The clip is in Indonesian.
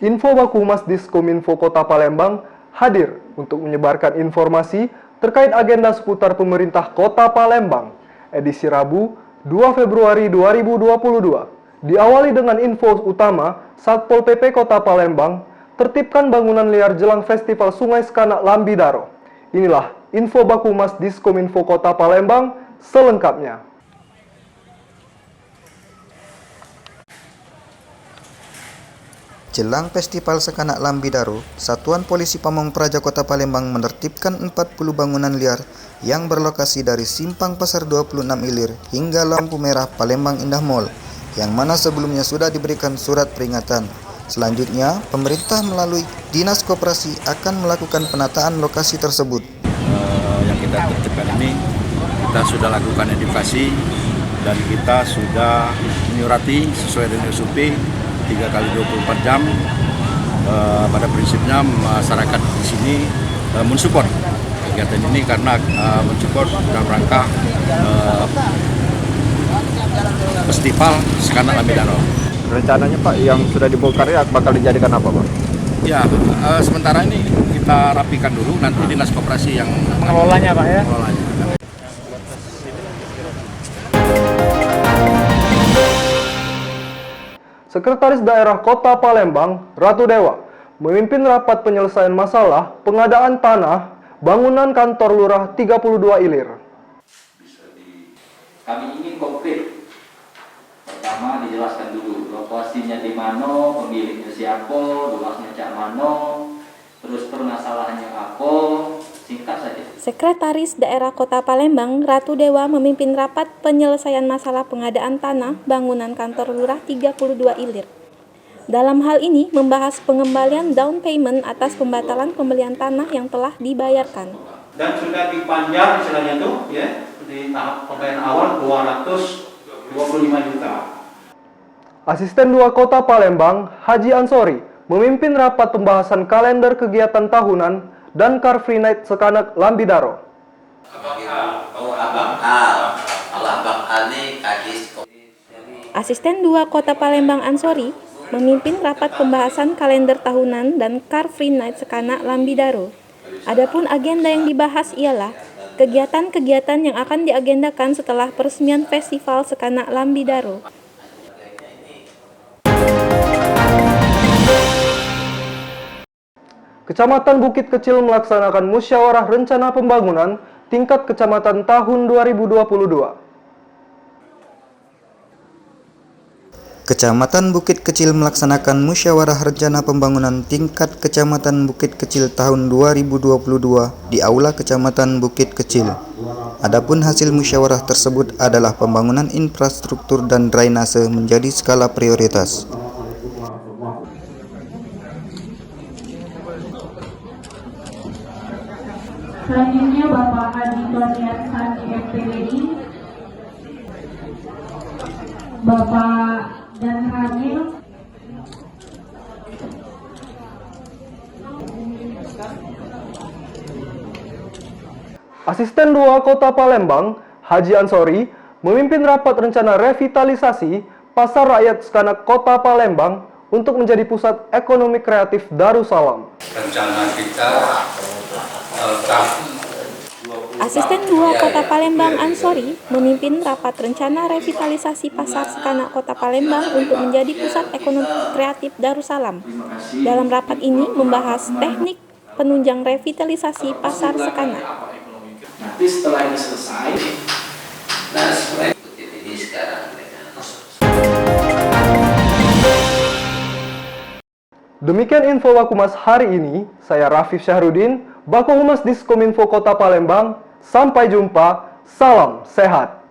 Info Baku Humas Diskominfo Kota Palembang hadir untuk menyebarkan informasi terkait agenda seputar pemerintah Kota Palembang, edisi Rabu 2 Februari 2022. Diawali dengan info utama, Satpol PP Kota Palembang tertibkan bangunan liar jelang Festival Sungai Sekanak Lambidaro. Inilah info Baku Humas Diskominfo Kota Palembang selengkapnya. Jelang Festival Sekanak Lambidaro, Satuan Polisi Pamong Praja Kota Palembang menertibkan 40 bangunan liar yang berlokasi dari Simpang Pasar 26 Ilir hingga lampu merah Palembang Indah Mall, yang mana sebelumnya sudah diberikan surat peringatan. Selanjutnya, pemerintah melalui Dinas Koperasi akan melakukan penataan lokasi tersebut. Yang kita tertibkan ini, kita sudah lakukan edukasi dan kita sudah menyurati sesuai dengan SOP 3 kali 24 jam. Pada prinsipnya masyarakat di sini mensupport kegiatan ini karena mensupport dalam rangka Festival Sekanak Lambidaro. Rencananya Pak, yang sudah dibongkar ya bakal dijadikan apa Pak? Ya, sementara ini kita rapikan dulu, nanti Dinas Koperasi yang Mengelolanya Pak ya? mengelolanya. Sekretaris Daerah Kota Palembang, Ratu Dewa, memimpin rapat penyelesaian masalah pengadaan tanah bangunan kantor lurah 32 Ilir. Kami ingin konkret. Pertama dijelaskan dulu lokasinya di mana, pemiliknya siapa, luasnya cak mana, terus permasalahannya apa, singkat saja. Sekretaris Daerah Kota Palembang, Ratu Dewa memimpin rapat penyelesaian masalah pengadaan tanah bangunan kantor lurah 32 Ilir. Dalam hal ini membahas pengembalian down payment atas pembatalan pembelian tanah yang telah dibayarkan. Dan sudah dipanjang istilahnya itu ya, di tahap pembayaran awal 225 juta. Asisten 2 Kota Palembang, Haji Ansori, memimpin rapat pembahasan kalender kegiatan tahunan dan Car Free Night Sekanak Lambidaro. Asisten 2 Kota Palembang Ansori memimpin rapat pembahasan kalender tahunan dan Car Free Night Sekanak Lambidaro. Adapun agenda yang dibahas ialah kegiatan-kegiatan yang akan diagendakan setelah peresmian Festival Sekanak Lambidaro. Kecamatan Bukit Kecil melaksanakan musyawarah rencana pembangunan tingkat kecamatan tahun 2022. Kecamatan Bukit Kecil melaksanakan musyawarah rencana pembangunan tingkat Kecamatan Bukit Kecil tahun 2022 di Aula Kecamatan Bukit Kecil. Adapun hasil musyawarah tersebut adalah pembangunan infrastruktur dan drainase menjadi skala prioritas. Selanjutnya Bapak Haji Toniat Sani MPWI, Bapak Dan Hamil, Asisten 2 Kota Palembang, Haji Ansori, memimpin rapat rencana revitalisasi Pasar Rakyat Sekanak Kota Palembang untuk menjadi pusat ekonomi kreatif Darussalam. Rencana kita Asisten 2 Kota Palembang Ansori memimpin rapat rencana revitalisasi Pasar Sekanak Kota Palembang untuk menjadi pusat ekonomi kreatif Darussalam. Dalam rapat ini membahas teknik penunjang revitalisasi Pasar Sekanak. Nanti setelah ini selesai, Demikian info Baku Humas hari ini. Saya Rafif Syahrudin, Baku Humas Diskominfo Kota Palembang. Sampai jumpa, salam sehat.